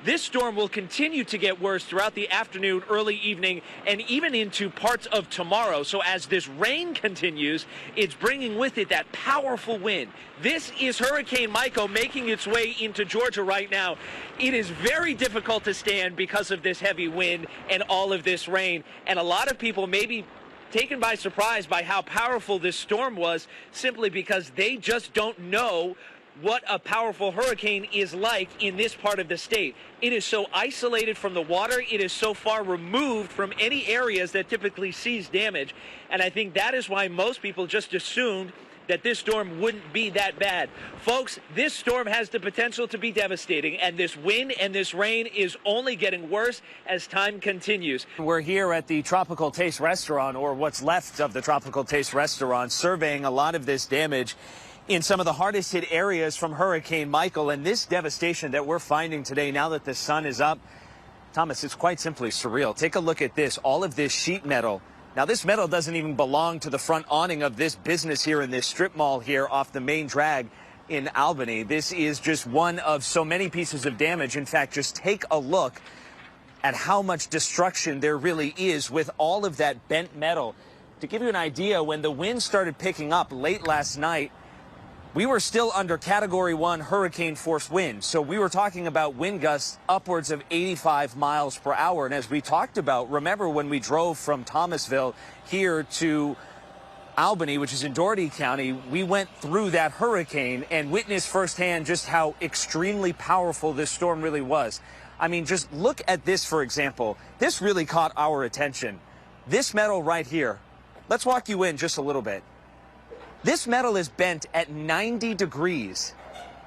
this storm will continue to get worse throughout the afternoon, early evening, and even into parts of tomorrow. So as this rain continues, it's bringing with it that powerful wind. This is Hurricane Michael making its way into Georgia right now. It is very difficult to stand because of this heavy wind and all of this rain. And a lot of people may be taken by surprise by how powerful this storm was, simply because they just don't know what a powerful hurricane is like in this part of the state. It is so isolated from the water. It is so far removed from any areas that typically sees damage. And I think that is why most people just assumed that this storm wouldn't be that bad. Folks, this storm has the potential to be devastating, and this wind and this rain is only getting worse as time continues. We're here at the Tropical Taste Restaurant, or what's left of the Tropical Taste Restaurant, surveying a lot of this damage in some of the hardest hit areas from Hurricane Michael. And this devastation that we're finding today, now that the sun is up, Thomas, it's quite simply surreal. Take a look at this, all of this sheet metal. Now, this metal doesn't even belong to the front awning of this business here in this strip mall here off the main drag in Albany. This is just one of so many pieces of damage. In fact, just take a look at how much destruction there really is with all of that bent metal. To give you an idea, when the wind started picking up late last night, we were still under Category 1 hurricane force winds. So we were talking about wind gusts upwards of 85 miles per hour. And as we talked about, remember when we drove from Thomasville here to Albany, which is in Dougherty County, we went through that hurricane and witnessed firsthand just how extremely powerful this storm really was. I mean, just look at this, for example. This really caught our attention. This metal right here. Let's walk you in just a little bit. This metal is bent at 90 degrees.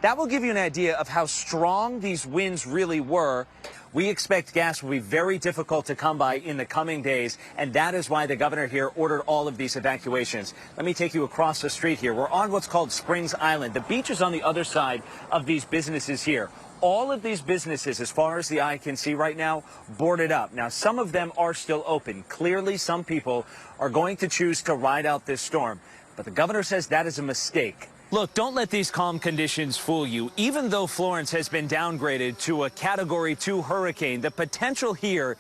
That will give you an idea of how strong these winds really were. We expect gas will be very difficult to come by in the coming days, and that is why the governor here ordered all of these evacuations. Let me take you across the street here. We're on what's called Springs Island. The beach is on the other side of these businesses here. All of these businesses, as far as the eye can see right now, boarded up. Now, some of them are still open. Clearly, some people are going to choose to ride out this storm. But the governor says that is a mistake. Look, don't let these calm conditions fool you. Even though Florence has been downgraded to a Category 2 hurricane, the potential here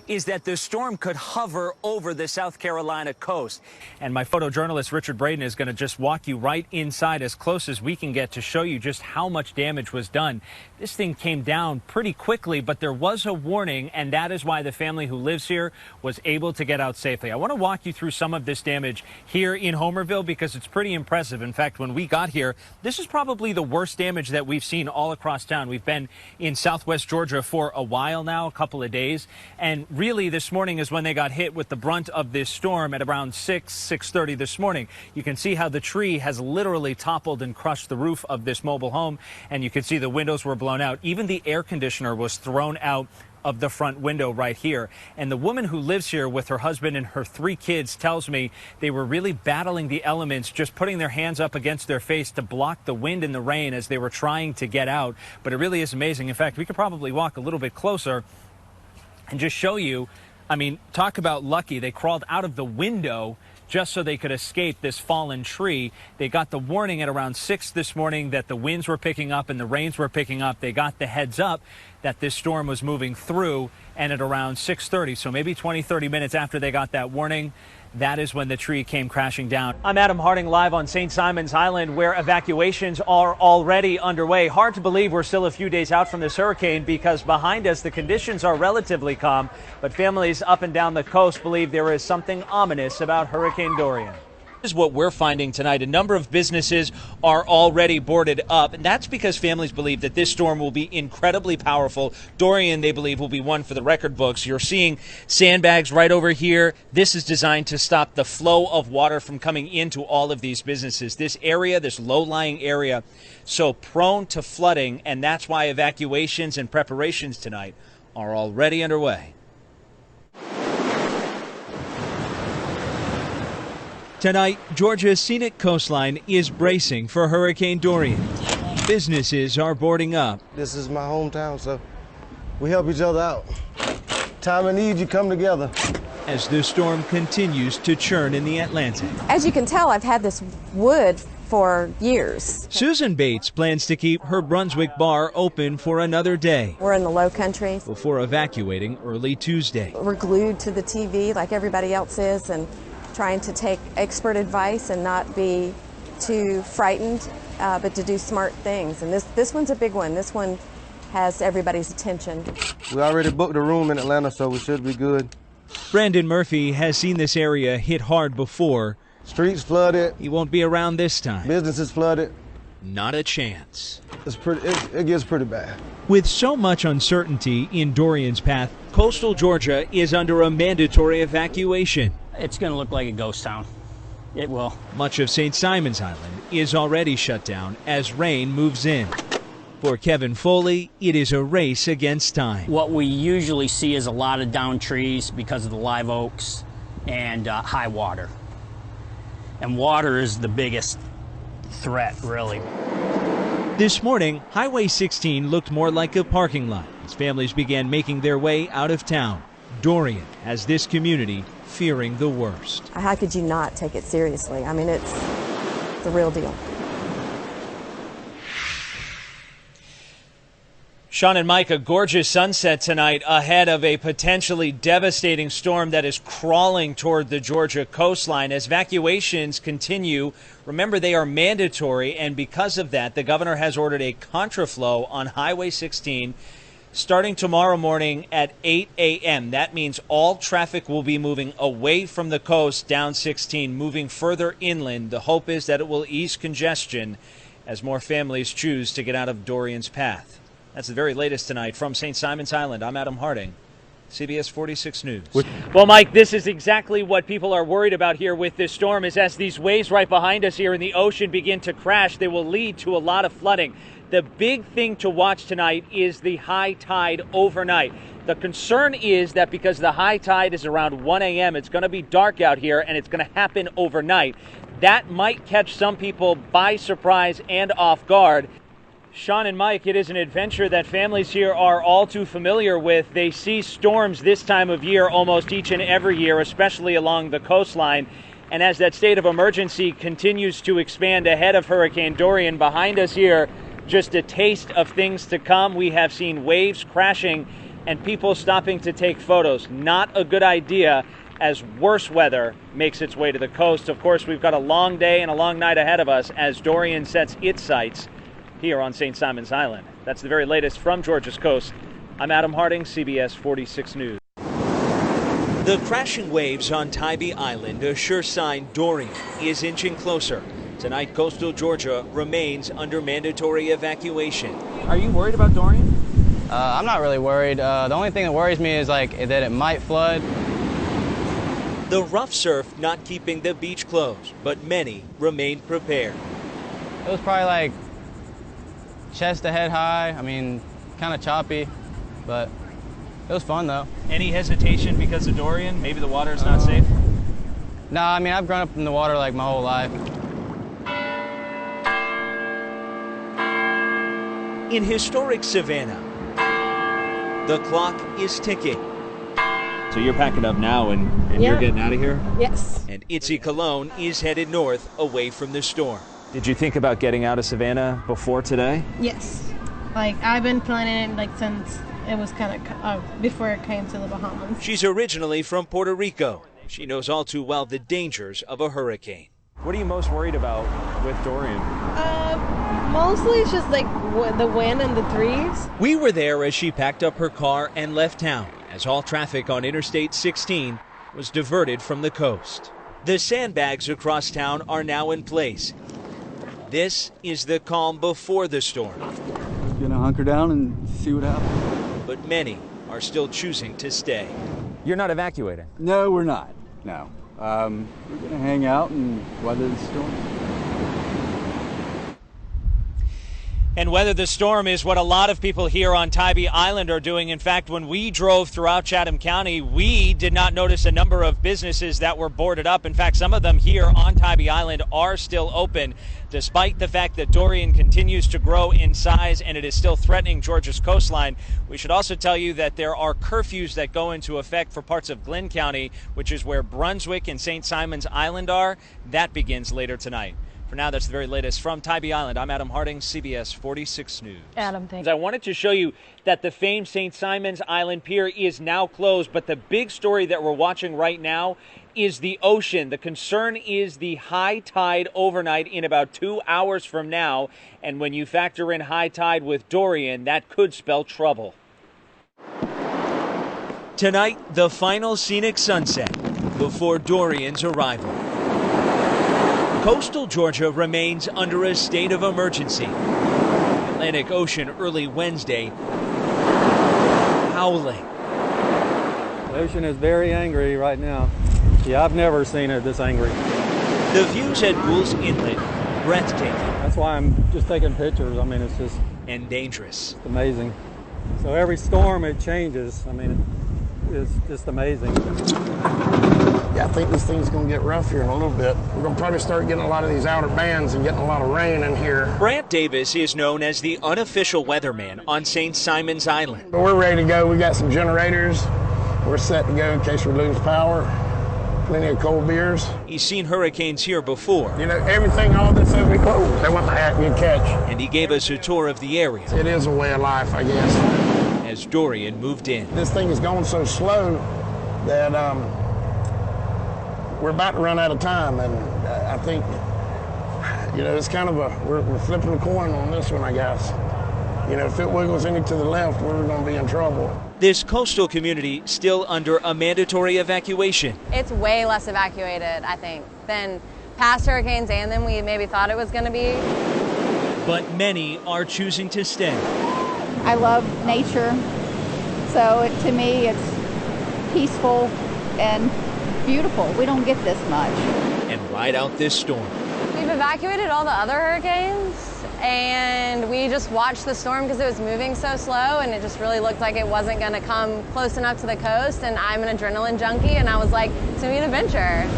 is that the storm could hover over the South Carolina coast. And my photojournalist Richard Braden is going to just walk you right inside as close as we can get to show you just how much damage was done. This thing came down pretty quickly, but there was a warning, and that is why the family who lives here was able to get out safely. I want to walk you through some of this damage here in Homerville because it's pretty impressive. In fact, when we got here, this is probably the worst damage that we've seen all across town. We've been in southwest Georgia for a while now, a couple of days, and really this morning is when they got hit with the brunt of this storm at around 6:30 this morning. You can see how the tree has literally toppled and crushed the roof of this mobile home, and you can see the windows were blown out. Even the air conditioner was thrown out of the front window right here. And the woman who lives here with her husband and her 3 kids tells me they were really battling the elements, just putting their hands up against their face to block the wind and the rain as they were trying to get out. But it really is amazing. In fact, we could probably walk a little bit closer and just show you. I mean, talk about lucky. They crawled out of the window just so they could escape this fallen tree. They got the warning at around 6 this morning that the winds were picking up and the rains were picking up. They got the heads up that this storm was moving through, and at around 6:30, so maybe 20-30 minutes after they got that warning, that is when the tree came crashing down. I'm Adam Harding, live on St. Simons Island, where evacuations are already underway. Hard to believe we're still a few days out from this hurricane because behind us the conditions are relatively calm, but families up and down the coast believe there is something ominous about Hurricane Dorian. Is what we're finding tonight. A number of businesses are already boarded up, and that's because families believe that this storm will be incredibly powerful. Dorian, they believe, will be one for the record books. You're seeing sandbags right over here. This is designed to stop the flow of water from coming into all of these businesses. This area, this low-lying area, so prone to flooding, and that's why evacuations and preparations tonight are already underway. Tonight, Georgia's scenic coastline is bracing for Hurricane Dorian. Businesses are boarding up. This is my hometown, so we help each other out. Time of need, you come together. As the storm continues to churn in the Atlantic. As you can tell, I've had this wood for years. Susan Bates plans to keep her Brunswick bar open for another day We're in the Low Country. before evacuating early Tuesday. We're glued to the TV like everybody else is and trying to take expert advice and not be too frightened, but to do smart things. And this one's a big one. This one has everybody's attention. We already booked a room in Atlanta, so we should be good. Brandon Murphy has seen this area hit hard before. Streets flooded, He won't be around this time. businesses flooded. Not a chance. It gets pretty bad. With so much uncertainty in Dorian's path, coastal Georgia is under a mandatory evacuation. It's going to look like a ghost town. It will. Much of St. Simons Island is already shut down as rain moves in. For Kevin Foley, it is a race against time. What we usually see is a lot of downed trees because of the live oaks and high water. And water is the biggest threat, really. This morning, Highway 16 looked more like a parking lot as families began making their way out of town. Dorian has this community fearing the worst. How could you not take it seriously? I mean, it's the real deal. Sean and Mike, a gorgeous sunset tonight ahead of a potentially devastating storm that is crawling toward the Georgia coastline. As evacuations continue, remember they are mandatory, and because of that, the governor has ordered a contraflow on Highway 16 starting tomorrow morning at 8 a.m. That means all traffic will be moving away from the coast down 16, moving further inland. The hope is that it will ease congestion as more families choose to get out of Dorian's path. That's the very latest tonight from St. Simons Island. I'm Adam Harding, CBS 46 News. Well, Mike, this is exactly what people are worried about here with this storm, is as these waves right behind us here in the ocean begin to crash, they will lead to a lot of flooding. The big thing to watch tonight is the high tide overnight. The concern is that because the high tide is around 1 a.m., it's going to be dark out here and it's going to happen overnight. That might catch some people by surprise and off guard. Sean and Mike, it is an adventure that families here are all too familiar with. They see storms this time of year almost each and every year, especially along the coastline. And as that state of emergency continues to expand ahead of Hurricane Dorian, behind us here, just a taste of things to come. We have seen waves crashing and people stopping to take photos. Not a good idea as worse weather makes its way to the coast. Of course, we've got a long day and a long night ahead of us as Dorian sets its sights here on St. Simons Island. That's the very latest from Georgia's coast. I'm Adam Harding, CBS 46 News. The crashing waves on Tybee Island, a sure sign Dorian is inching closer. Tonight, coastal Georgia remains under mandatory evacuation. Are you worried about Dorian? I'm not really worried. The only thing that worries me is that it might flood. The rough surf not keeping the beach closed, but many remain prepared. It was probably chest to head high. I mean, kind of choppy, but it was fun though. Any hesitation because of Dorian? Maybe the water is not safe? No, I mean, I've grown up in the water my whole life. In historic Savannah, the clock is ticking. So you're packing up now and you're getting out of here? Yes. And Itzy Cologne is headed north away from the storm. Did you think about getting out of Savannah before today? Yes. I've been planning it since it was kind of before it came to the Bahamas. She's originally from Puerto Rico. She knows all too well the dangers of a hurricane. What are you most worried about with Dorian? Mostly it's just the wind and the trees. We were there as she packed up her car and left town, as all traffic on Interstate 16 was diverted from the coast. The sandbags across town are now in place. This is the calm before the storm. We're gonna hunker down and see what happens. But many are still choosing to stay. You're not evacuating? No, we're not. No. We're gonna hang out and weather the storm. And weather the storm is what a lot of people here on Tybee Island are doing. In fact, when we drove throughout Chatham County, we did not notice a number of businesses that were boarded up. In fact, some of them here on Tybee Island are still open, despite the fact that Dorian continues to grow in size and it is still threatening Georgia's coastline. We should also tell you that there are curfews that go into effect for parts of Glynn County, which is where Brunswick and St. Simons Island are. That begins later tonight. For now, that's the very latest from Tybee Island. I'm Adam Harding, CBS 46 News. Adam, thank I wanted to show you that the famed St. Simon's Island Pier is now closed, but the big story that we're watching right now is the ocean. The concern is the high tide overnight in about 2 hours from now, and when you factor in high tide with Dorian, that could spell trouble. Tonight, the final scenic sunset before Dorian's arrival. Coastal Georgia remains under a state of emergency. Atlantic Ocean early Wednesday, howling. The ocean is very angry right now. Yeah, I've never seen it this angry. The views at Goulds Inlet, breathtaking. That's why I'm just taking pictures. I mean, it's just and dangerous. amazing. So every storm, it changes. I mean, it's just amazing. Yeah, I think this thing's going to get rough here in a little bit. We're going to probably start getting a lot of these outer bands and getting a lot of rain in here. Brant Davis is known as the unofficial weatherman on St. Simon's Island. But we're ready to go. We got some generators. We're set to go in case we lose power. Plenty of cold beers. He's seen hurricanes here before. You know, everything, all this over closed. They want the hat you catch. And he gave us a tour of the area. It is a way of life, I guess. As Dorian moved in. This thing is going so slow that we're about to run out of time, and I think, you know, it's kind of we're flipping a coin on this one, I guess. You know, if it wiggles any to the left, we're going to be in trouble. This coastal community still under a mandatory evacuation. It's way less evacuated, I think, than past hurricanes and than we maybe thought it was going to be. But many are choosing to stay. I love nature, so to me it's peaceful and beautiful. We don't get this much. And ride out this storm. We've evacuated all the other hurricanes, and we just watched the storm because it was moving so slow, and it just really looked like it wasn't going to come close enough to the coast, and I'm an adrenaline junkie, and I was like, it's going to be an adventure.